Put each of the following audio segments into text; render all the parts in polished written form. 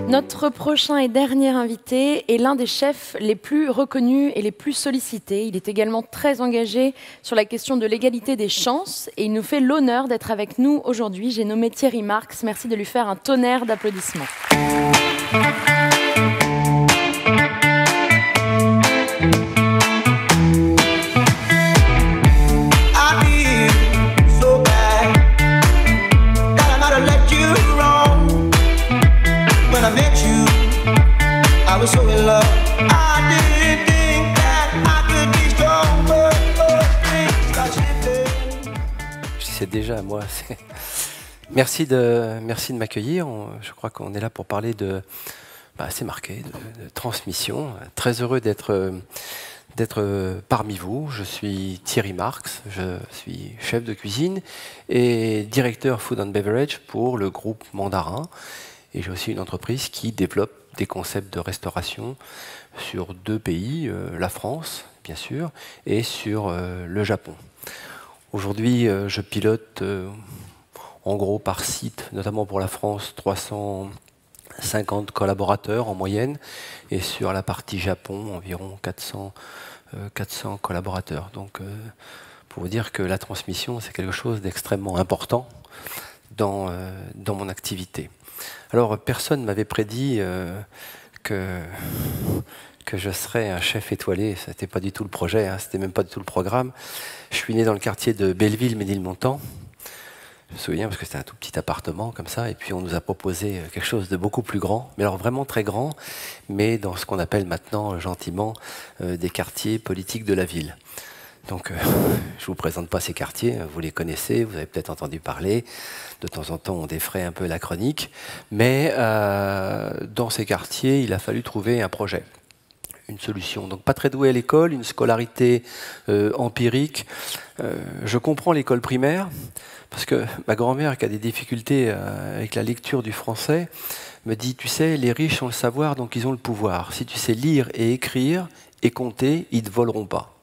Notre prochain et dernier invité est l'un des chefs les plus reconnus et les plus sollicités. Il est également très engagé sur la question de l'égalité des chances et il nous fait l'honneur d'être avec nous aujourd'hui. J'ai nommé Thierry Marx. Merci de lui faire un tonnerre d'applaudissements. Je disais déjà à moi, merci de m'accueillir. Je crois qu'on est là pour parler de, c'est marqué, de transmission. Très heureux d'être parmi vous. Je suis Thierry Marx, je suis chef de cuisine et directeur Food and Beverage pour le groupe Mandarin. Et j'ai aussi une entreprise qui développe des concepts de restauration sur 2 pays, la France, bien sûr, et sur le Japon. Aujourd'hui, je pilote en gros par site, notamment pour la France, 350 collaborateurs en moyenne, et sur la partie Japon, environ 400 collaborateurs. Donc, pour vous dire que la transmission, c'est quelque chose d'extrêmement important dans mon activité. Alors, personne ne m'avait prédit que je serais un chef étoilé. Ce n'était pas du tout le projet, hein, c'était même pas du tout le programme. Je suis né dans le quartier de Belleville-Ménilmontant. Je me souviens parce que c'était un tout petit appartement comme ça, et puis on nous a proposé quelque chose de beaucoup plus grand, mais alors vraiment très grand, mais dans ce qu'on appelle maintenant gentiment des quartiers politiques de la ville. Donc, je ne vous présente pas ces quartiers, vous les connaissez, vous avez peut-être entendu parler. De temps en temps, on défraie un peu la chronique. Mais dans ces quartiers, il a fallu trouver un projet, une solution. Donc, pas très doué à l'école, une scolarité empirique. Je comprends l'école primaire, parce que ma grand-mère, qui a des difficultés avec la lecture du français, me dit, tu sais, les riches ont le savoir, donc ils ont le pouvoir. Si tu sais lire et écrire et compter, ils ne te voleront pas.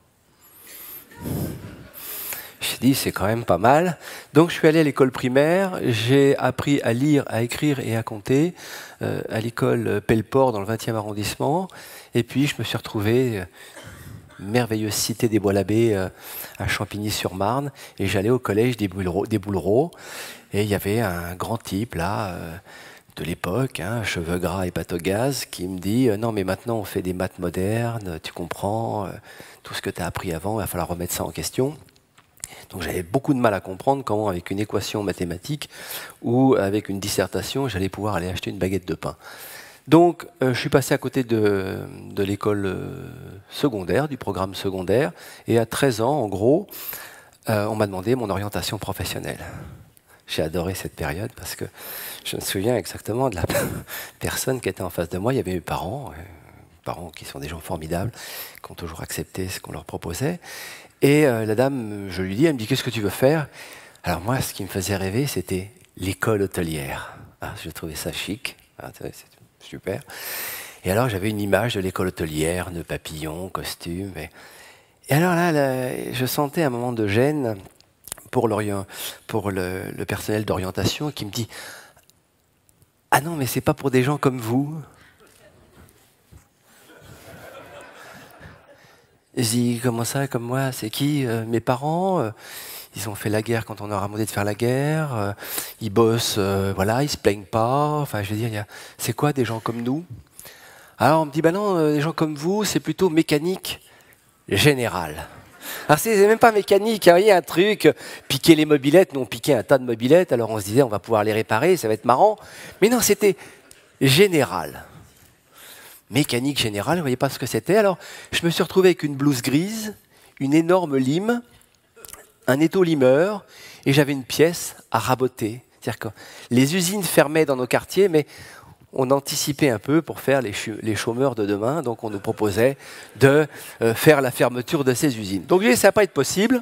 J'ai dit, c'est quand même pas mal. Donc, je suis allé à l'école primaire. J'ai appris à lire, à écrire et à compter à l'école Pelleport dans le 20e arrondissement. Et puis, je me suis retrouvé merveilleuse cité des Bois-l'Abbé à Champigny-sur-Marne. Et j'allais au collège des Boulereaux. Et il y avait un grand type, là, de l'époque, hein, cheveux gras et patte au gaz, qui me dit non, mais maintenant, on fait des maths modernes, tu comprends tout ce que tu as appris avant, il va falloir remettre ça en question. Donc j'avais beaucoup de mal à comprendre comment, avec une équation mathématique ou avec une dissertation, j'allais pouvoir aller acheter une baguette de pain. Donc je suis passé à côté de l'école secondaire, du programme secondaire, et à 13 ans, en gros, on m'a demandé mon orientation professionnelle. J'ai adoré cette période parce que je me souviens exactement de la personne qui était en face de moi. Il y avait mes parents qui sont des gens formidables, qui ont toujours accepté ce qu'on leur proposait. Et la dame, je lui dis, elle me dit, qu'est-ce que tu veux faire? Alors moi, ce qui me faisait rêver, c'était l'école hôtelière. Ah, je trouvais ça chic, c'est super. Et alors, j'avais une image de l'école hôtelière, nœud papillon, costume. Et alors là, je sentais un moment de gêne pour le personnel d'orientation qui me dit, ah non, mais c'est pas pour des gens comme vous. Je dis, comment ça, comme moi? C'est qui? Mes parents, ils ont fait la guerre quand on leur a demandé de faire la guerre. Ils bossent, voilà, ils se plaignent pas. Enfin, je veux dire, c'est quoi des gens comme nous? Alors on me dit, bah non, des gens comme vous, c'est plutôt mécanique générale. Alors c'est même pas mécanique, hein, il y a un truc, piquer les mobylettes, nous on piquait un tas de mobylettes, alors on se disait, on va pouvoir les réparer, ça va être marrant. Mais non, c'était général. Mécanique générale, je ne voyais pas ce que c'était. Alors, je me suis retrouvé avec une blouse grise, une énorme lime, un étau limeur, et j'avais une pièce à raboter. C'est-à-dire que les usines fermaient dans nos quartiers, mais on anticipait un peu pour faire les chômeurs de demain. Donc, on nous proposait de faire la fermeture de ces usines. Donc, ça ne va pas être possible.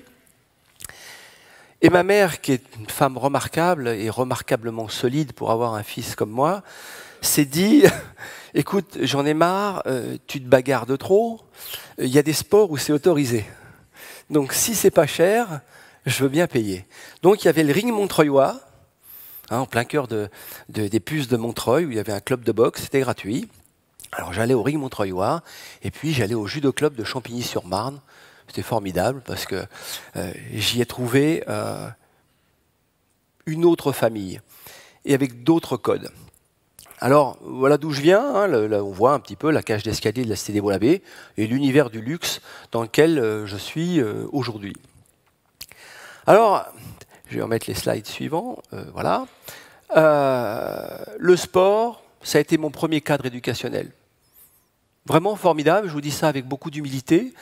Et ma mère, qui est une femme remarquable et remarquablement solide pour avoir un fils comme moi, s'est dit, écoute, j'en ai marre, tu te bagarres de trop, il y a des sports où c'est autorisé. Donc si c'est pas cher, je veux bien payer. Donc il y avait le ring montreuillois, hein, en plein cœur des puces de Montreuil, où il y avait un club de boxe, c'était gratuit. Alors j'allais au ring montreuillois, et puis j'allais au judo club de Champigny-sur-Marne. C'était formidable, parce que j'y ai trouvé une autre famille, et avec d'autres codes. Alors, voilà d'où je viens. Hein, là, on voit un petit peu la cage d'escalier de la Cité des Beaux-Labbés et l'univers du luxe dans lequel je suis aujourd'hui. Alors, je vais remettre les slides suivants. Voilà. Le sport, ça a été mon premier cadre éducationnel. Vraiment formidable, je vous dis ça avec beaucoup d'humilité,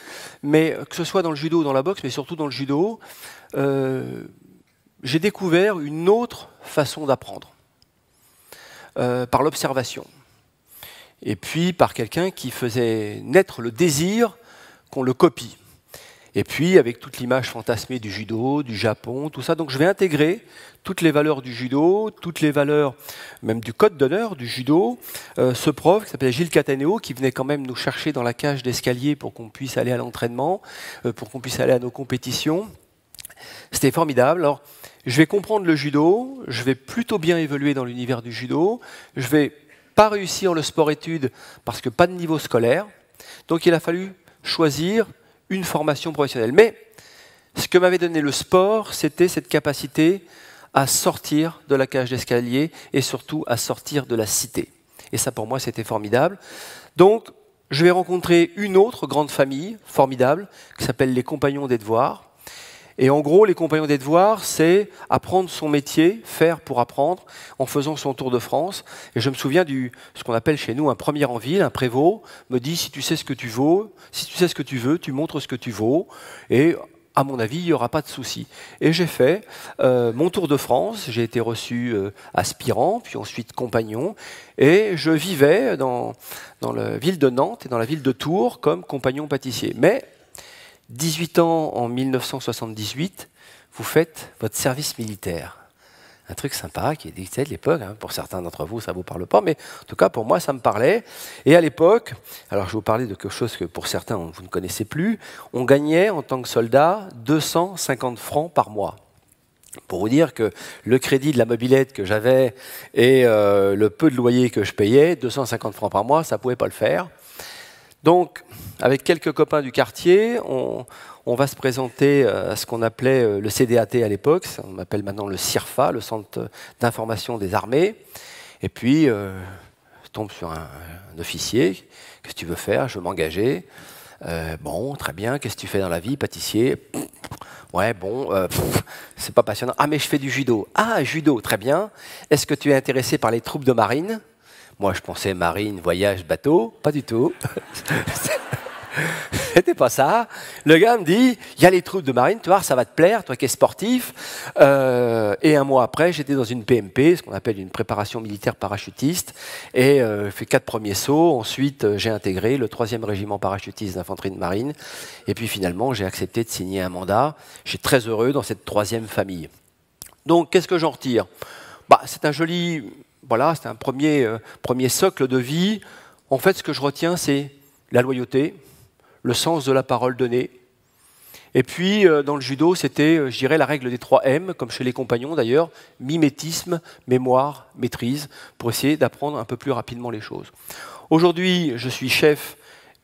mais que ce soit dans le judo ou dans la boxe, mais surtout dans le judo, j'ai découvert une autre façon d'apprendre. Par l'observation. Et puis par quelqu'un qui faisait naître le désir qu'on le copie. Et puis avec toute l'image fantasmée du judo, du Japon, tout ça. Donc je vais intégrer toutes les valeurs du judo, toutes les valeurs même du code d'honneur du judo. Ce prof qui s'appelait Gilles Cataneo, qui venait quand même nous chercher dans la cage d'escalier pour qu'on puisse aller à l'entraînement, pour qu'on puisse aller à nos compétitions. C'était formidable. Alors, je vais comprendre le judo, je vais plutôt bien évoluer dans l'univers du judo, je vais pas réussir le sport-études parce que pas de niveau scolaire, donc il a fallu choisir une formation professionnelle. Mais ce que m'avait donné le sport, c'était cette capacité à sortir de la cage d'escalier et surtout à sortir de la cité. Et ça pour moi c'était formidable. Donc je vais rencontrer une autre grande famille formidable qui s'appelle les Compagnons des Devoirs. Et en gros, les Compagnons des Devoirs, c'est apprendre son métier, faire pour apprendre, en faisant son tour de France. Et je me souviens ce qu'on appelle chez nous un premier en ville, un prévôt, me dit si tu sais ce que tu vaux, si tu sais ce que tu veux, tu montres ce que tu vaux. Et à mon avis, il n'y aura pas de souci. Et j'ai fait mon tour de France, j'ai été reçu aspirant, puis ensuite compagnon, et je vivais dans la ville de Nantes et dans la ville de Tours comme compagnon pâtissier. Mais 18 ans en 1978, vous faites votre service militaire. Un truc sympa qui existait de l'époque. Hein. Pour certains d'entre vous, ça ne vous parle pas, mais en tout cas, pour moi, ça me parlait. Et à l'époque, alors je vais vous parler de quelque chose que pour certains, vous ne connaissez plus, on gagnait en tant que soldat 250 francs par mois. Pour vous dire que le crédit de la mobilette que j'avais et le peu de loyer que je payais, 250 francs par mois, ça ne pouvait pas le faire. Donc, avec quelques copains du quartier, on va se présenter à ce qu'on appelait le CDAT à l'époque, on appelle maintenant le CIRFA, le Centre d'information des armées. Et puis, je tombe sur un officier, qu'est-ce que tu veux faire? Je veux m'engager. Bon, très bien, qu'est-ce que tu fais dans la vie, pâtissier? Ouais, bon, c'est pas passionnant. Ah, mais je fais du judo. Ah, judo, très bien. Est-ce que tu es intéressé par les troupes de marine? Moi, je pensais marine, voyage, bateau. Pas du tout. C'était pas ça. Le gars me dit, il y a les troupes de marine, tu vois, ça va te plaire, toi qui es sportif. Et un mois après, j'étais dans une PMP, ce qu'on appelle une préparation militaire parachutiste, et j'ai fait 4 premiers sauts. Ensuite, j'ai intégré le 3e régiment parachutiste d'infanterie de marine. Et puis finalement, j'ai accepté de signer un mandat. Je suis très heureux dans cette 3e famille. Donc, qu'est-ce que j'en retire? C'est un joli... Voilà, c'est un premier socle de vie. En fait, ce que je retiens, c'est la loyauté, le sens de la parole donnée. Et puis, dans le judo, c'était, je dirais, la règle des 3 M, comme chez les compagnons d'ailleurs, mimétisme, mémoire, maîtrise, pour essayer d'apprendre un peu plus rapidement les choses. Aujourd'hui, je suis chef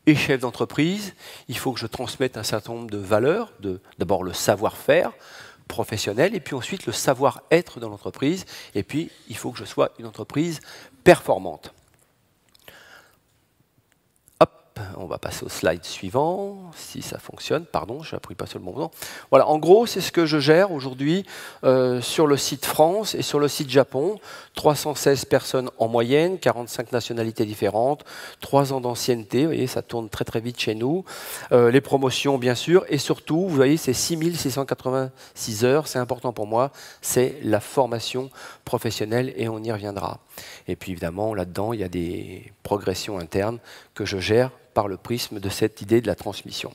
et chef d'entreprise. Il faut que je transmette un certain nombre de valeurs, d'abord le savoir-faire, professionnel, et puis ensuite le savoir-être dans l'entreprise, et puis il faut que je sois une entreprise performante. Hop, on va passer au slide suivant, si ça fonctionne, pardon, je n'appuie pas sur le bon bouton. Voilà, en gros, c'est ce que je gère aujourd'hui sur le site France et sur le site Japon. 316 personnes en moyenne, 45 nationalités différentes, 3 ans d'ancienneté, vous voyez, ça tourne très très vite chez nous. Les promotions, bien sûr, et surtout, vous voyez, c'est 6686 heures, c'est important pour moi, c'est la formation professionnelle et on y reviendra. Et puis évidemment, là-dedans, il y a des progressions internes que je gère par le prisme de cette idée de la transmission.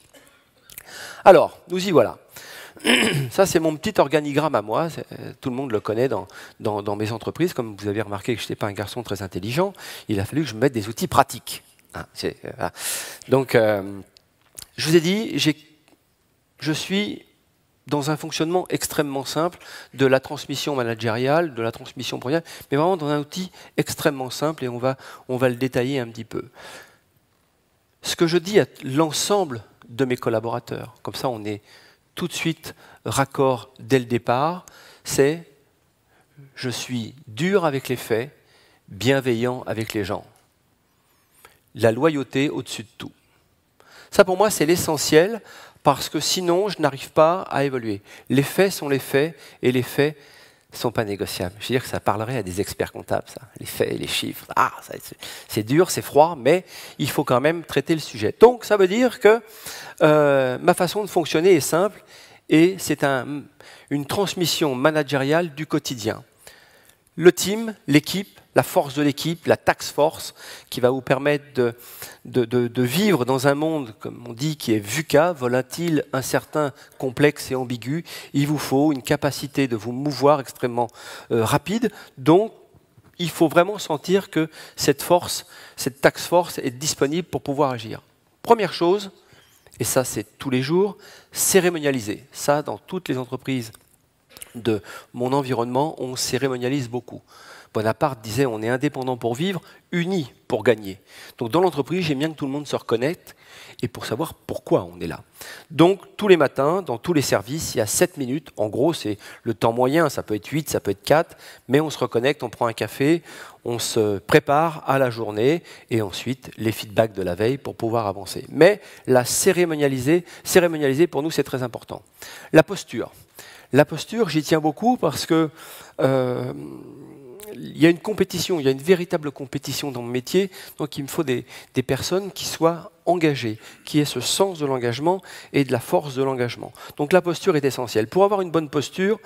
Alors, nous y voilà. Ça, c'est mon petit organigramme à moi. Tout le monde le connaît dans mes entreprises. Comme vous avez remarqué que je n'étais pas un garçon très intelligent, il a fallu que je me mette des outils pratiques. Donc, je vous ai dit, je suis dans un fonctionnement extrêmement simple de la transmission managériale, de la transmission professionnelle, mais vraiment dans un outil extrêmement simple, et on va le détailler un petit peu. Ce que je dis à l'ensemble de mes collaborateurs, comme ça on est tout de suite raccord dès le départ, c'est « je suis dur avec les faits, bienveillant avec les gens ». La loyauté au-dessus de tout. Ça pour moi c'est l'essentiel, parce que sinon je n'arrive pas à évoluer. Les faits sont les faits, et les faits ne sont pas négociables. Je veux dire que ça parlerait à des experts comptables, ça. Les faits, les chiffres, c'est dur, c'est froid, mais il faut quand même traiter le sujet. Donc ça veut dire que ma façon de fonctionner est simple, et c'est une transmission managériale du quotidien. Le team, l'équipe, la force de l'équipe, la task force, qui va vous permettre de vivre dans un monde, comme on dit, qui est VUCA, volatile, incertain, complexe et ambigu. Il vous faut une capacité de vous mouvoir extrêmement rapide. Donc, il faut vraiment sentir que cette force, cette task force est disponible pour pouvoir agir. Première chose, et ça c'est tous les jours, cérémonialiser. Ça, dans toutes les entreprises de mon environnement, on cérémonialise beaucoup. Bonaparte disait on est indépendant pour vivre, unis pour gagner. Donc dans l'entreprise, j'aime bien que tout le monde se reconnecte et pour savoir pourquoi on est là. Donc tous les matins, dans tous les services, il y a 7 minutes. En gros, c'est le temps moyen, ça peut être 8, ça peut être 4, mais on se reconnecte, on prend un café, on se prépare à la journée et ensuite les feedbacks de la veille pour pouvoir avancer. Mais la cérémonialiser pour nous, c'est très important. La posture. La posture, j'y tiens beaucoup parce que il y a une compétition, il y a une véritable compétition dans mon métier, donc il me faut des personnes qui soient engagées, qui aient ce sens de l'engagement et de la force de l'engagement. Donc la posture est essentielle. Pour avoir une bonne posture,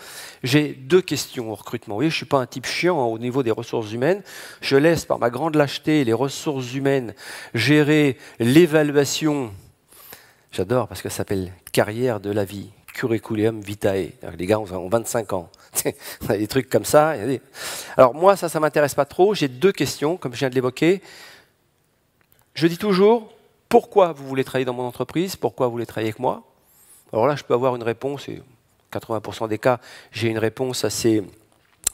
j'ai 2 questions au recrutement. Vous voyez, je ne suis pas un type chiant au niveau des ressources humaines. Je laisse par ma grande lâcheté les ressources humaines gérer l'évaluation. J'adore parce que ça s'appelle carrière de la vie. Curriculum vitae. Les gars ont 25 ans. On a des trucs comme ça. Alors moi, ça ne m'intéresse pas trop. J'ai 2 questions, comme je viens de l'évoquer. Je dis toujours, pourquoi vous voulez travailler dans mon entreprise? Pourquoi vous voulez travailler avec moi? Alors là, je peux avoir une réponse, et 80% des cas, j'ai une réponse assez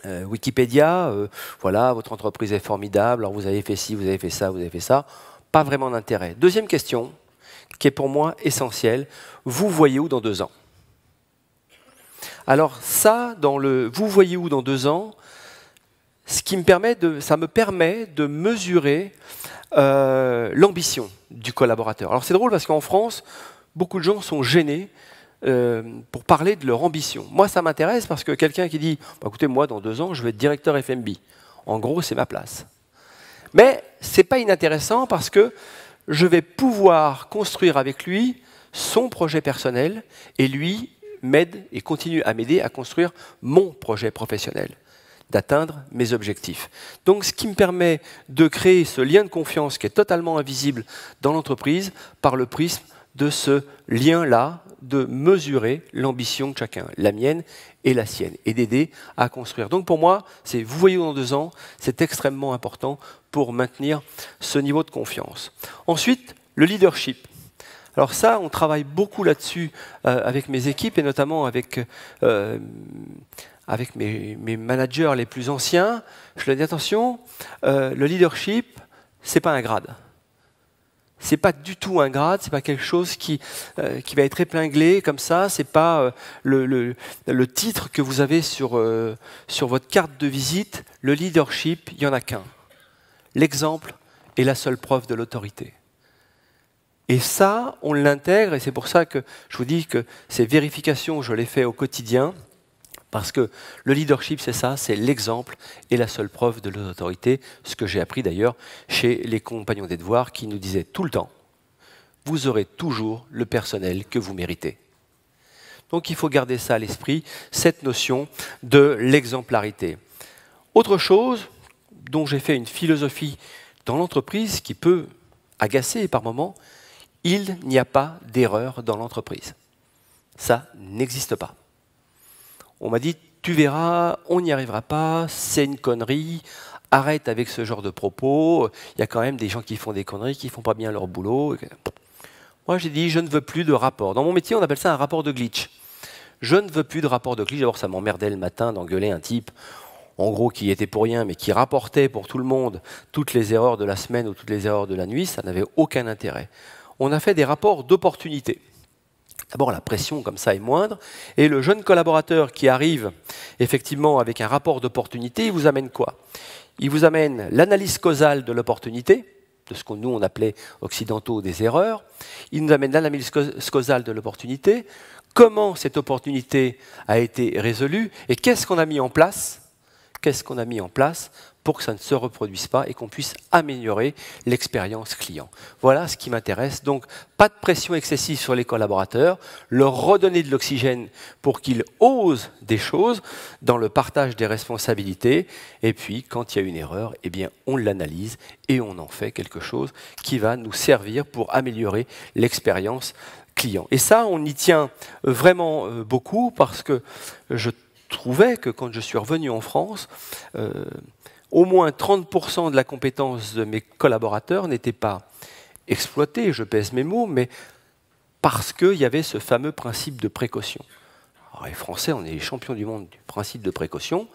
Wikipédia. Voilà, votre entreprise est formidable, alors vous avez fait ci, vous avez fait ça, vous avez fait ça. Pas vraiment d'intérêt. Deuxième question, qui est pour moi essentielle. Vous voyez où dans 2 ans? Alors ça, dans le « vous voyez où dans 2 ans », ça me permet de mesurer l'ambition du collaborateur. Alors c'est drôle parce qu'en France, beaucoup de gens sont gênés pour parler de leur ambition. Moi, ça m'intéresse parce que quelqu'un qui dit bah, « écoutez, moi, dans 2 ans, je vais être directeur FMB ». En gros, c'est ma place. Mais ce n'est pas inintéressant parce que je vais pouvoir construire avec lui son projet personnel et lui m'aide et continue à m'aider à construire mon projet professionnel, d'atteindre mes objectifs. Donc ce qui me permet de créer ce lien de confiance qui est totalement invisible dans l'entreprise par le prisme de ce lien-là, de mesurer l'ambition de chacun, la mienne et la sienne, et d'aider à construire. Donc pour moi, c'est vous voyez dans 2 ans, c'est extrêmement important pour maintenir ce niveau de confiance. Ensuite, le leadership. Alors ça, on travaille beaucoup là-dessus avec mes équipes et notamment avec mes managers les plus anciens. Je leur dis attention, le leadership, c'est pas un grade. C'est pas du tout un grade, c'est pas quelque chose qui va être épinglé comme ça. C'est pas le titre que vous avez sur votre carte de visite. Le leadership, il y en a qu'un. L'exemple est la seule preuve de l'autorité. Et ça, on l'intègre, et c'est pour ça que je vous dis que ces vérifications, je les fais au quotidien, parce que le leadership, c'est ça, c'est l'exemple et la seule preuve de l'autorité, ce que j'ai appris d'ailleurs chez les compagnons des devoirs qui nous disaient tout le temps, vous aurez toujours le personnel que vous méritez. Donc il faut garder ça à l'esprit, cette notion de l'exemplarité. Autre chose dont j'ai fait une philosophie dans l'entreprise qui peut agacer par moments, il n'y a pas d'erreur dans l'entreprise. Ça n'existe pas. On m'a dit, tu verras, on n'y arrivera pas, c'est une connerie, arrête avec ce genre de propos, il y a quand même des gens qui font des conneries, qui ne font pas bien leur boulot. Moi j'ai dit, je ne veux plus de rapport. Dans mon métier, on appelle ça un rapport de glitch. Je ne veux plus de rapport de cliché. D'abord, ça m'emmerdait le matin d'engueuler un type, en gros, qui était pour rien, mais qui rapportait pour tout le monde toutes les erreurs de la semaine ou toutes les erreurs de la nuit. Ça n'avait aucun intérêt. On a fait des rapports d'opportunité. D'abord, la pression comme ça est moindre. Et le jeune collaborateur qui arrive effectivement avec un rapport d'opportunité, il vous amène quoi? Il vous amène l'analyse causale de l'opportunité, de ce que nous on appelait occidentaux des erreurs. Il nous amène l'analyse causale de l'opportunité, comment cette opportunité a été résolue et qu'est-ce qu'on a mis en place pour que ça ne se reproduise pas et qu'on puisse améliorer l'expérience client. Voilà ce qui m'intéresse. Donc, pas de pression excessive sur les collaborateurs, leur redonner de l'oxygène pour qu'ils osent des choses dans le partage des responsabilités. Et puis, quand il y a une erreur, eh bien, on l'analyse et on en fait quelque chose qui va nous servir pour améliorer l'expérience client. Et ça, on y tient vraiment beaucoup parce que je trouvais que quand je suis revenu en France, au moins 30% de la compétence de mes collaborateurs n'était pas exploitée, je pèse mes mots, mais parce qu'il y avait ce fameux principe de précaution. Alors, les Français, on est les champions du monde du principe de précaution.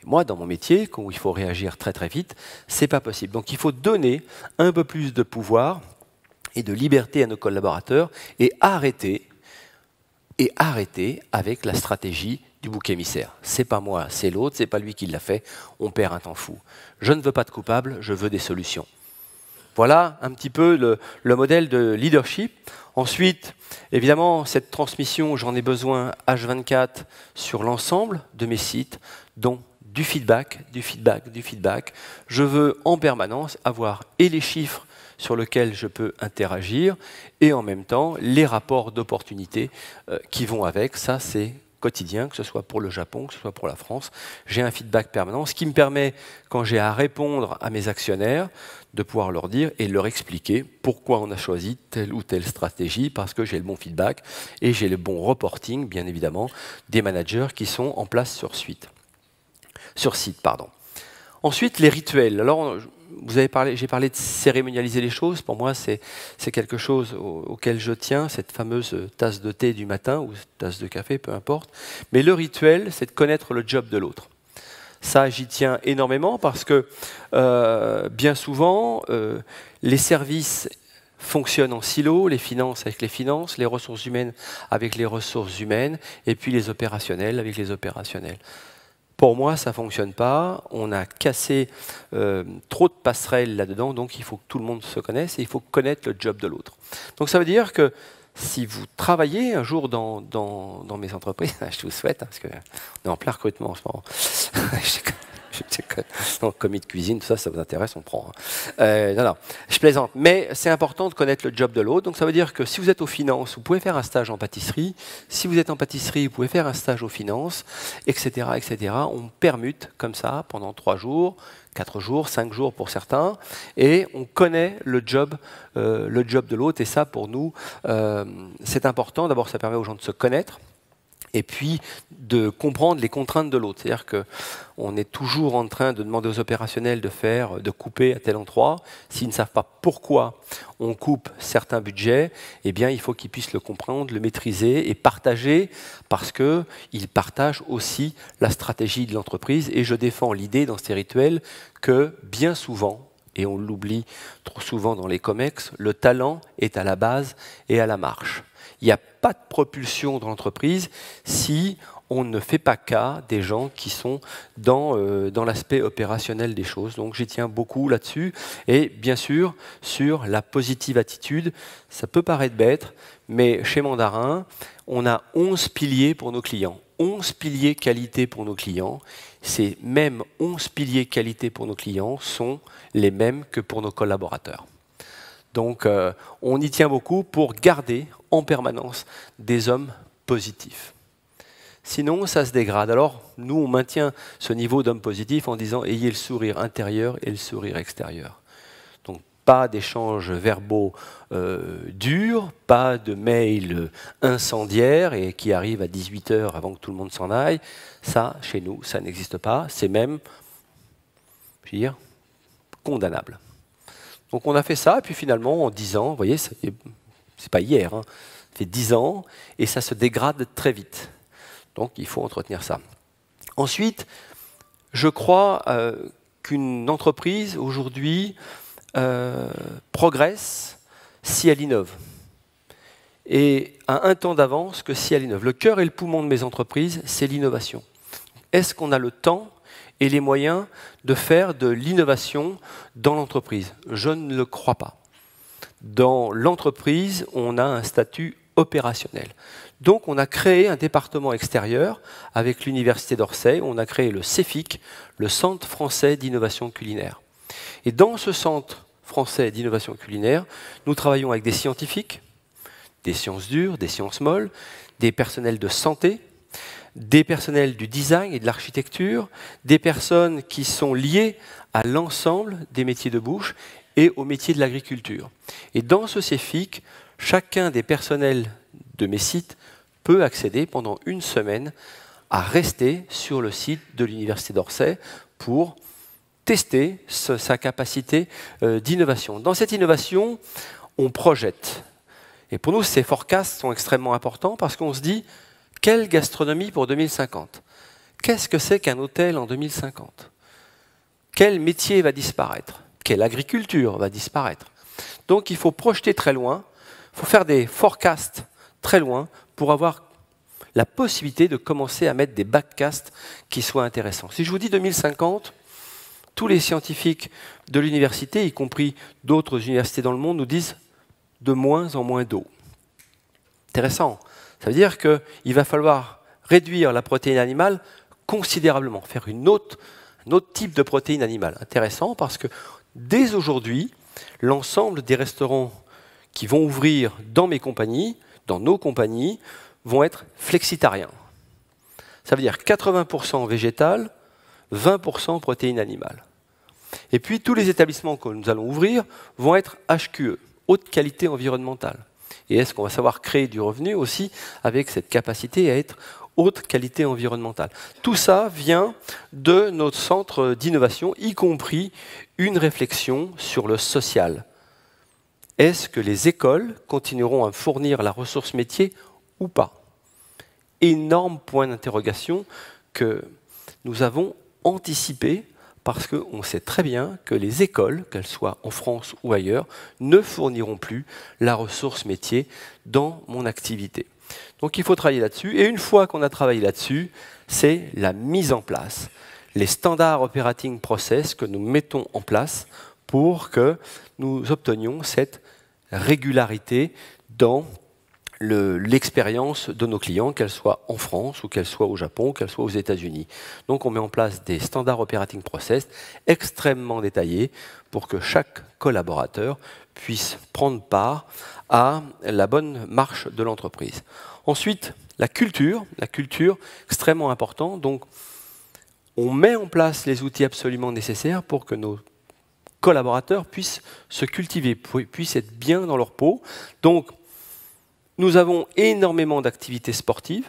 Et moi, dans mon métier, quand il faut réagir très très vite, c'est pas possible. Donc il faut donner un peu plus de pouvoir et de liberté à nos collaborateurs et arrêter avec la stratégie du bouc émissaire. C'est pas moi, c'est l'autre, c'est pas lui qui l'a fait, on perd un temps fou. Je ne veux pas de coupables, je veux des solutions. Voilà un petit peu le modèle de leadership. Ensuite, évidemment, cette transmission, j'en ai besoin H24 sur l'ensemble de mes sites, dont du feedback. Je veux en permanence avoir et les chiffres sur lesquels je peux interagir et en même temps les rapports d'opportunités qui vont avec. Ça, c'est quotidien, que ce soit pour le Japon, que ce soit pour la France. J'ai un feedback permanent, ce qui me permet, quand j'ai à répondre à mes actionnaires, de pouvoir leur dire et leur expliquer pourquoi on a choisi telle ou telle stratégie, parce que j'ai le bon feedback et j'ai le bon reporting, bien évidemment, des managers qui sont en place sur site. Ensuite, les rituels. Alors, j'ai parlé de cérémonialiser les choses. Pour moi, c'est quelque chose auquel je tiens, cette fameuse tasse de thé du matin ou tasse de café, peu importe. Mais le rituel, c'est de connaître le job de l'autre. Ça, j'y tiens énormément parce que bien souvent, les services fonctionnent en silo, les finances avec les finances, les ressources humaines avec les ressources humaines, et puis les opérationnels avec les opérationnels. Pour moi, ça ne fonctionne pas. On a cassé trop de passerelles là-dedans, donc il faut que tout le monde se connaisse et il faut connaître le job de l'autre. Donc ça veut dire que si vous travaillez un jour dans mes entreprises, je vous souhaite, hein, parce qu'on est en plein recrutement en ce moment. Donc, commis de cuisine, tout ça, ça vous intéresse, on prend. Non, je plaisante. Mais c'est important de connaître le job de l'autre. Donc ça veut dire que si vous êtes aux finances, vous pouvez faire un stage en pâtisserie. Si vous êtes en pâtisserie, vous pouvez faire un stage aux finances, etc., etc. On permute comme ça pendant 3 jours, 4 jours, 5 jours pour certains, et on connaît le job de l'autre. Et ça, pour nous, c'est important. D'abord, ça permet aux gens de se connaître, et puis de comprendre les contraintes de l'autre. C'est-à-dire qu'on est toujours en train de demander aux opérationnels de couper à tel endroit. S'ils ne savent pas pourquoi on coupe certains budgets, eh bien, il faut qu'ils puissent le comprendre, le maîtriser et partager, parce qu'ils partagent aussi la stratégie de l'entreprise. Et je défends l'idée dans ces rituels que bien souvent, et on l'oublie trop souvent dans les COMEX, le talent est à la base et à la marche. Il n'y a pas de propulsion dans l'entreprise si on ne fait pas cas des gens qui sont dans l'aspect opérationnel des choses. Donc j'y tiens beaucoup là-dessus. Et bien sûr, sur la positive attitude, ça peut paraître bête, mais chez Mandarin, on a 11 piliers pour nos clients. 11 piliers qualité pour nos clients. Ces mêmes 11 piliers qualité pour nos clients sont les mêmes que pour nos collaborateurs. Donc on y tient beaucoup pour garder en permanence des hommes positifs. Sinon, ça se dégrade. Alors, nous, on maintient ce niveau d'hommes positifs en disant « ayez le sourire intérieur et le sourire extérieur ». Donc, pas d'échanges verbaux durs, pas de mails incendiaires et qui arrivent à 18h avant que tout le monde s'en aille. Ça, chez nous, ça n'existe pas. C'est même, je veux dire, condamnable. Donc on a fait ça, et puis finalement, en 10 ans, vous voyez, c'est pas hier, hein, ça fait 10 ans, et ça se dégrade très vite. Donc il faut entretenir ça. Ensuite, je crois qu'une entreprise aujourd'hui progresse si elle innove. Et a un temps d'avance que si elle innove. Le cœur et le poumon de mes entreprises, c'est l'innovation. Est-ce qu'on a le temps et les moyens de faire de l'innovation dans l'entreprise? Je ne le crois pas. Dans l'entreprise, on a un statut opérationnel. Donc on a créé un département extérieur avec l'Université d'Orsay, on a créé le CEFIC, le Centre français d'innovation culinaire. Et dans ce Centre français d'innovation culinaire, nous travaillons avec des scientifiques, des sciences dures, des sciences molles, des personnels de santé, des personnels du design et de l'architecture, des personnes qui sont liées à l'ensemble des métiers de bouche et aux métiers de l'agriculture. Et dans ce CEFIC, chacun des personnels de mes sites peut accéder pendant une semaine à rester sur le site de l'Université d'Orsay pour tester sa capacité d'innovation. Dans cette innovation, on projette. Et pour nous, ces forecasts sont extrêmement importants parce qu'on se dit, quelle gastronomie pour 2050? Qu'est-ce que c'est qu'un hôtel en 2050? Quel métier va disparaître? Quelle agriculture va disparaître? Donc il faut projeter très loin, il faut faire des forecasts très loin pour avoir la possibilité de commencer à mettre des backcasts qui soient intéressants. Si je vous dis 2050, tous les scientifiques de l'université, y compris d'autres universités dans le monde, nous disent de moins en moins d'eau. Intéressant. Ça veut dire qu'il va falloir réduire la protéine animale considérablement, faire un autre type de protéine animale. Intéressant parce que dès aujourd'hui, l'ensemble des restaurants qui vont ouvrir dans mes compagnies, dans nos compagnies, vont être flexitariens. Ça veut dire 80% végétal, 20% protéines animales. Et puis tous les établissements que nous allons ouvrir vont être HQE, haute qualité environnementale. Et est-ce qu'on va savoir créer du revenu aussi avec cette capacité à être haute qualité environnementale? Tout ça vient de notre centre d'innovation, y compris une réflexion sur le social. Est-ce que les écoles continueront à fournir la ressource métier ou pas? Énorme point d'interrogation que nous avons anticipé parce qu'on sait très bien que les écoles, qu'elles soient en France ou ailleurs, ne fourniront plus la ressource métier dans mon activité. Donc il faut travailler là-dessus. Et une fois qu'on a travaillé là-dessus, c'est la mise en place. Les standards operating process que nous mettons en place pour que nous obtenions cette régularité dans l'expérience de nos clients, qu'elles soient en France ou qu'elles soient au Japon, qu'elles soient aux États-Unis. Donc on met en place des standards operating process extrêmement détaillés pour que chaque collaborateur puisse prendre part à la bonne marche de l'entreprise. Ensuite, la culture extrêmement important. Donc on met en place les outils absolument nécessaires pour que nos collaborateurs puissent se cultiver, puissent être bien dans leur peau. Donc nous avons énormément d'activités sportives,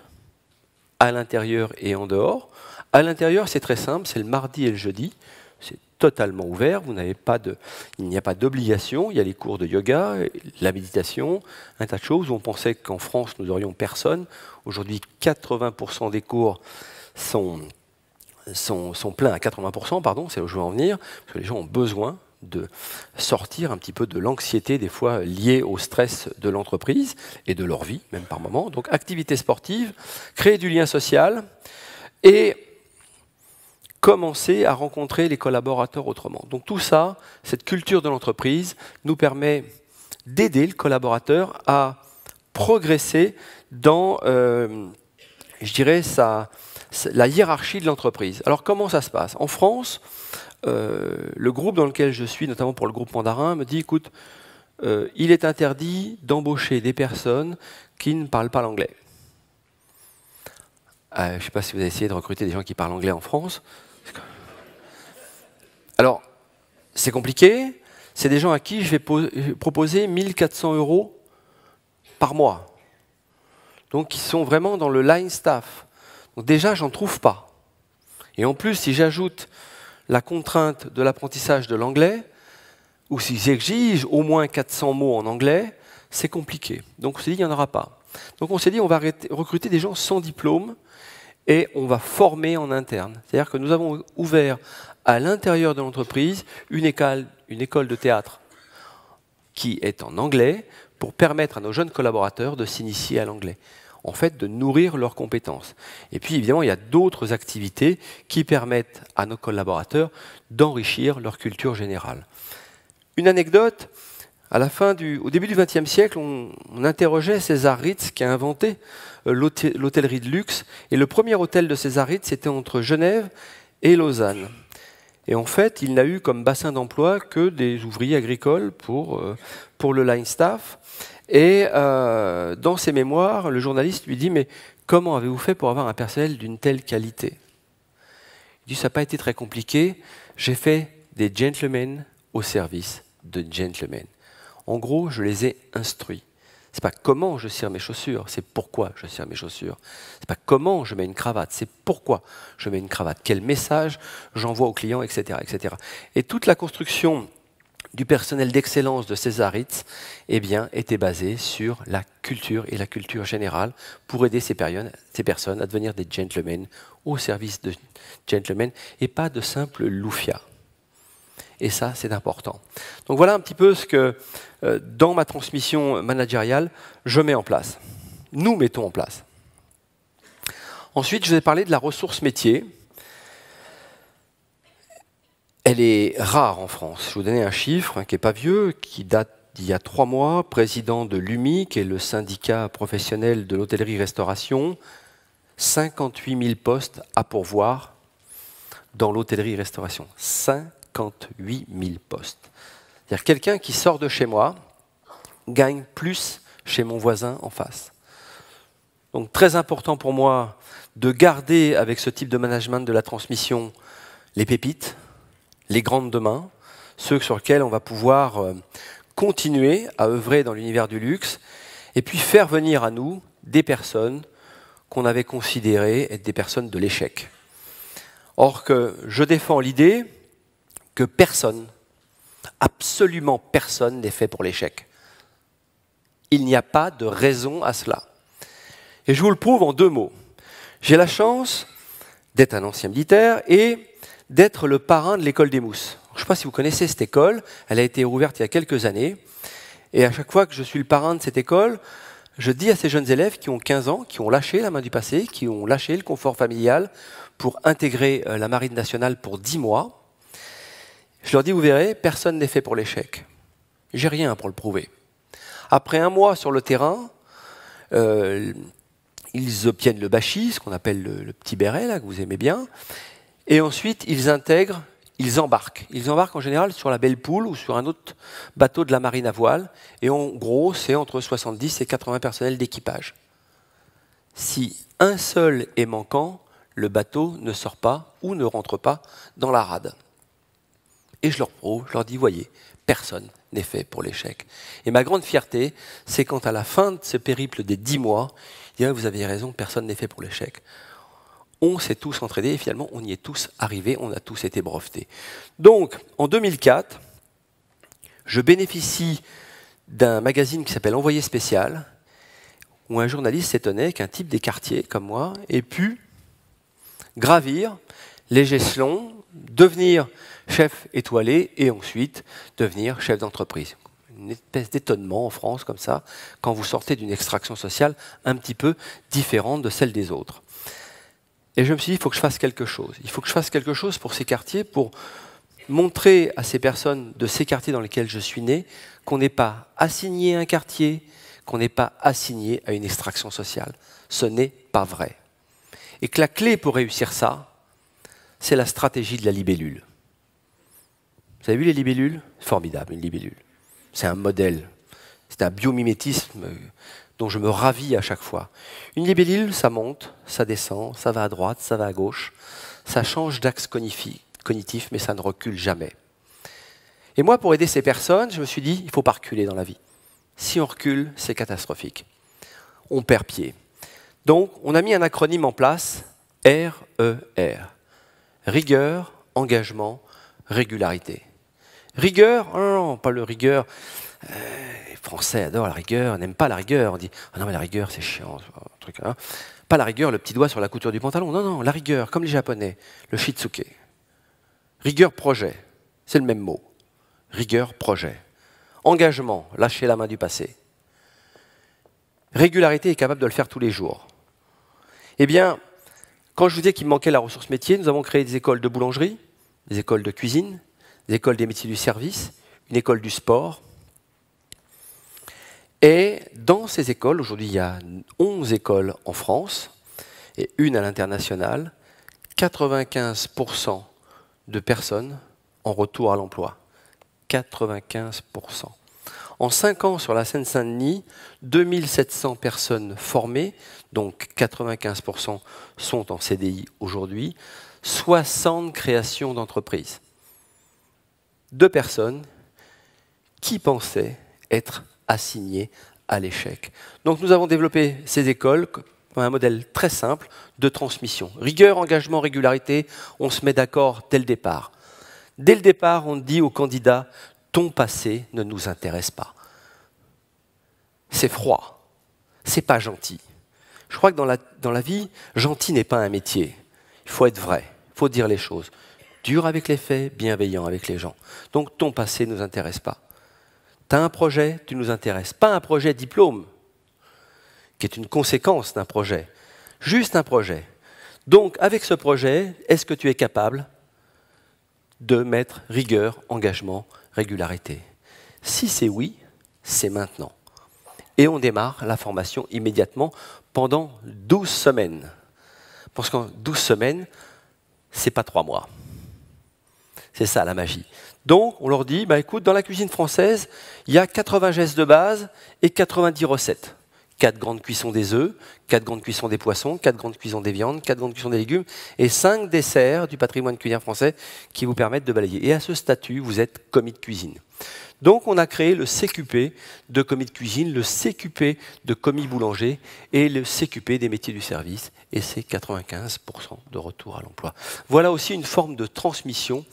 à l'intérieur et en dehors. À l'intérieur, c'est très simple, c'est le mardi et le jeudi. C'est totalement ouvert, il n'y a pas d'obligation. Il y a les cours de yoga, la méditation, un tas de choses. On pensait qu'en France, nous n'aurions personne. Aujourd'hui, 80% des cours sont pleins à 80%, pardon, c'est là où je veux en venir, parce que les gens ont besoin de sortir un petit peu de l'anxiété des fois liée au stress de l'entreprise et de leur vie, même par moment. Donc activité sportive, créer du lien social et commencer à rencontrer les collaborateurs autrement. Donc tout ça, cette culture de l'entreprise nous permet d'aider le collaborateur à progresser dans, je dirais, la hiérarchie de l'entreprise. Alors comment ça se passe? En France, le groupe dans lequel je suis, notamment pour le groupe Mandarin, me dit, écoute, il est interdit d'embaucher des personnes qui ne parlent pas l'anglais. Je ne sais pas si vous avez essayé de recruter des gens qui parlent anglais en France. Alors, c'est compliqué. C'est des gens à qui je vais proposer 1 400 € par mois. Donc, ils sont vraiment dans le line staff. Donc déjà, j'en trouve pas. Et en plus, si j'ajoute la contrainte de l'apprentissage de l'anglais, ou si j'exige au moins 400 mots en anglais, c'est compliqué. Donc on s'est dit qu'il n'y en aura pas. Donc on s'est dit, on va recruter des gens sans diplôme et on va former en interne. C'est-à-dire que nous avons ouvert à l'intérieur de l'entreprise une école de théâtre qui est en anglais pour permettre à nos jeunes collaborateurs de s'initier à l'anglais. En fait, de nourrir leurs compétences. Et puis, évidemment, il y a d'autres activités qui permettent à nos collaborateurs d'enrichir leur culture générale. Une anecdote, au début du XXe siècle, on interrogeait César Ritz qui a inventé l'hôtellerie de luxe. Et le premier hôtel de César Ritz, c'était entre Genève et Lausanne. Et en fait, il n'a eu comme bassin d'emploi que des ouvriers agricoles pour le line staff. Et dans ses mémoires, le journaliste lui dit « Mais comment avez-vous fait pour avoir un personnel d'une telle qualité ?» Il dit « Ça n'a pas été très compliqué, j'ai fait des gentlemen au service de gentlemen. En gros, je les ai instruits. Ce n'est pas comment je cire mes chaussures, c'est pourquoi je cire mes chaussures. Ce n'est pas comment je mets une cravate, c'est pourquoi je mets une cravate. Quel message j'envoie aux clients, etc., etc. » Et toute la construction du personnel d'excellence de César Ritz, eh bien, était basée sur la culture et la culture générale pour aider ces personnes à devenir des gentlemen au service de gentlemen et pas de simples loufias. Et ça, c'est important. Donc voilà un petit peu ce que, dans ma transmission managériale, je mets en place. Nous mettons en place. Ensuite, je vais parler de la ressource métier. Elle est rare en France. Je vais vous donner un chiffre qui n'est pas vieux, qui date d'il y a 3 mois, président de l'UMI, qui est le syndicat professionnel de l'hôtellerie-restauration, 58 000 postes à pourvoir dans l'hôtellerie-restauration. 58 000 postes. C'est-à-dire quelqu'un qui sort de chez moi gagne plus chez mon voisin en face. Donc très important pour moi de garder avec ce type de management de la transmission les pépites, les grandes de main, ceux sur lesquels on va pouvoir continuer à œuvrer dans l'univers du luxe, et puis faire venir à nous des personnes qu'on avait considérées être des personnes de l'échec. Or que je défends l'idée que personne, absolument personne n'est fait pour l'échec. Il n'y a pas de raison à cela. Et je vous le prouve en 2 mots. J'ai la chance d'être un ancien militaire et d'être le parrain de l'école des mousses. Je ne sais pas si vous connaissez cette école, elle a été rouverte il y a quelques années, et à chaque fois que je suis le parrain de cette école, je dis à ces jeunes élèves qui ont 15 ans, qui ont lâché la main du passé, qui ont lâché le confort familial pour intégrer la Marine nationale pour 10 mois, je leur dis, vous verrez, personne n'est fait pour l'échec. J'ai rien pour le prouver. Après 1 mois sur le terrain, ils obtiennent le bachis, ce qu'on appelle le petit béret, là, que vous aimez bien. Et ensuite, ils intègrent, ils embarquent. Ils embarquent en général sur la Belle Poule ou sur un autre bateau de la marine à voile. Et en gros, c'est entre 70 et 80 personnels d'équipage. Si un seul est manquant, le bateau ne sort pas ou ne rentre pas dans la rade. Et je leur prouve, je leur dis, voyez, personne n'est fait pour l'échec. Et ma grande fierté, c'est quand à la fin de ce périple des 10 mois, il dit, vous avez raison, personne n'est fait pour l'échec. On s'est tous entraînés et finalement, on y est tous arrivés, on a tous été brevetés. Donc, en 2004, je bénéficie d'un magazine qui s'appelle Envoyé spécial, où un journaliste s'étonnait qu'un type des quartiers, comme moi, ait pu gravir les échelons, devenir chef étoilé et ensuite devenir chef d'entreprise. Une espèce d'étonnement en France, comme ça, quand vous sortez d'une extraction sociale un petit peu différente de celle des autres. Et je me suis dit, il faut que je fasse quelque chose. Il faut que je fasse quelque chose pour ces quartiers, pour montrer à ces personnes de ces quartiers dans lesquels je suis né qu'on n'est pas assigné à un quartier, qu'on n'est pas assigné à une extraction sociale. Ce n'est pas vrai. Et que la clé pour réussir ça, c'est la stratégie de la libellule. Vous avez vu les libellules? Formidable, une libellule. C'est un modèle. C'est un biomimétisme dont je me ravis à chaque fois. Une libellule, ça monte, ça descend, ça va à droite, ça va à gauche. Ça change d'axe cognitif, mais ça ne recule jamais. Et moi, pour aider ces personnes, je me suis dit, il ne faut pas reculer dans la vie. Si on recule, c'est catastrophique. On perd pied. Donc, on a mis un acronyme en place, RER. Rigueur, engagement, régularité. Rigueur, non, pas le rigueur Les Français adorent la rigueur, n'aiment pas la rigueur. On dit « Ah non, mais la rigueur, c'est chiant. » un truc, hein. Pas la rigueur, le petit doigt sur la couture du pantalon. Non, non, la rigueur, comme les Japonais, le shitsuke. Rigueur, projet, c'est le même mot. Rigueur, projet. Engagement, lâcher la main du passé. Régularité est capable de le faire tous les jours. Eh bien, quand je vous disais qu'il me manquait la ressource métier, nous avons créé des écoles de boulangerie, des écoles de cuisine, des écoles des métiers du service, une école du sport. Et dans ces écoles, aujourd'hui il y a 11 écoles en France et une à l'international, 95% de personnes en retour à l'emploi. 95%. En 5 ans sur la Seine-Saint-Denis, 2700 personnes formées, donc 95% sont en CDI aujourd'hui, 60 créations d'entreprises. 2 personnes qui pensaient être assignées à l'échec. Donc nous avons développé ces écoles un modèle très simple de transmission. Rigueur, engagement, régularité, on se met d'accord dès le départ. Dès le départ, on dit aux candidats « ton passé ne nous intéresse pas ». C'est froid, c'est pas gentil. Je crois que dans la vie, gentil n'est pas un métier. Il faut être vrai, il faut dire les choses. Dur avec les faits, bienveillant avec les gens. Donc ton passé ne nous intéresse pas. Tu as un projet, tu nous intéresses. Pas un projet diplôme, qui est une conséquence d'un projet. Juste un projet. Donc avec ce projet, est-ce que tu es capable de mettre rigueur, engagement, régularité? Si c'est oui, c'est maintenant. Et on démarre la formation immédiatement pendant 12 semaines. Parce qu'en 12 semaines, ce n'est pas 3 mois. C'est ça la magie. Donc on leur dit, bah, écoute, dans la cuisine française, il y a 80 gestes de base et 90 recettes. 4 grandes cuissons des œufs, 4 grandes cuissons des poissons, 4 grandes cuissons des viandes, 4 grandes cuissons des légumes et 5 desserts du patrimoine culinaire français qui vous permettent de balayer. Et à ce statut, vous êtes commis de cuisine. Donc on a créé le CQP de commis de cuisine, le CQP de commis boulanger et le CQP des métiers du service. Et c'est 95% de retour à l'emploi. Voilà aussi une forme de transmission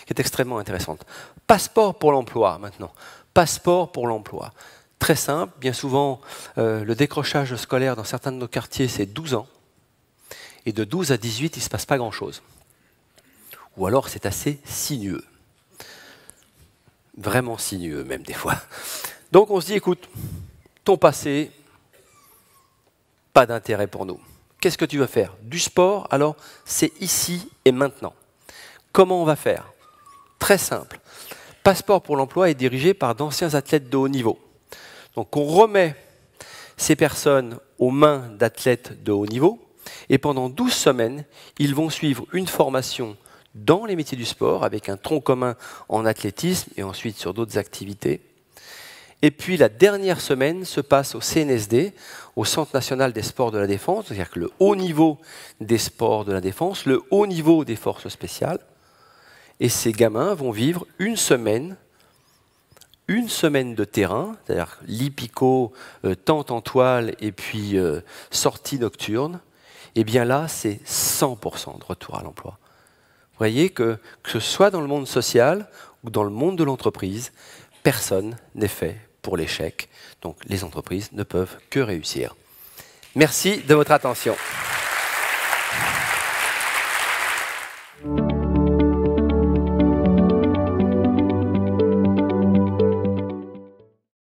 qui est extrêmement intéressante. Passeport pour l'emploi maintenant. Passeport pour l'emploi. Très simple, bien souvent le décrochage scolaire dans certains de nos quartiers c'est 12 ans. Et de 12 à 18, il ne se passe pas grand-chose. Ou alors c'est assez sinueux. Vraiment sinueux même des fois. Donc on se dit, écoute, ton passé, pas d'intérêt pour nous. Qu'est-ce que tu vas faire? Du sport, alors c'est ici et maintenant. Comment on va faire? Très simple. Passeport pour l'emploi est dirigé par d'anciens athlètes de haut niveau. Donc on remet ces personnes aux mains d'athlètes de haut niveau et pendant 12 semaines, ils vont suivre une formation dans les métiers du sport, avec un tronc commun en athlétisme et ensuite sur d'autres activités. Et puis la dernière semaine se passe au CNSD, au Centre national des sports de la défense, c'est-à-dire que le haut niveau des sports de la défense, le haut niveau des forces spéciales. Et ces gamins vont vivre une semaine de terrain, c'est-à-dire l'hippico, tente en toile et puis sortie nocturne. Et bien là, c'est 100% de retour à l'emploi. Vous voyez que ce soit dans le monde social ou dans le monde de l'entreprise, personne n'est fait pour l'échec. Donc les entreprises ne peuvent que réussir. Merci de votre attention.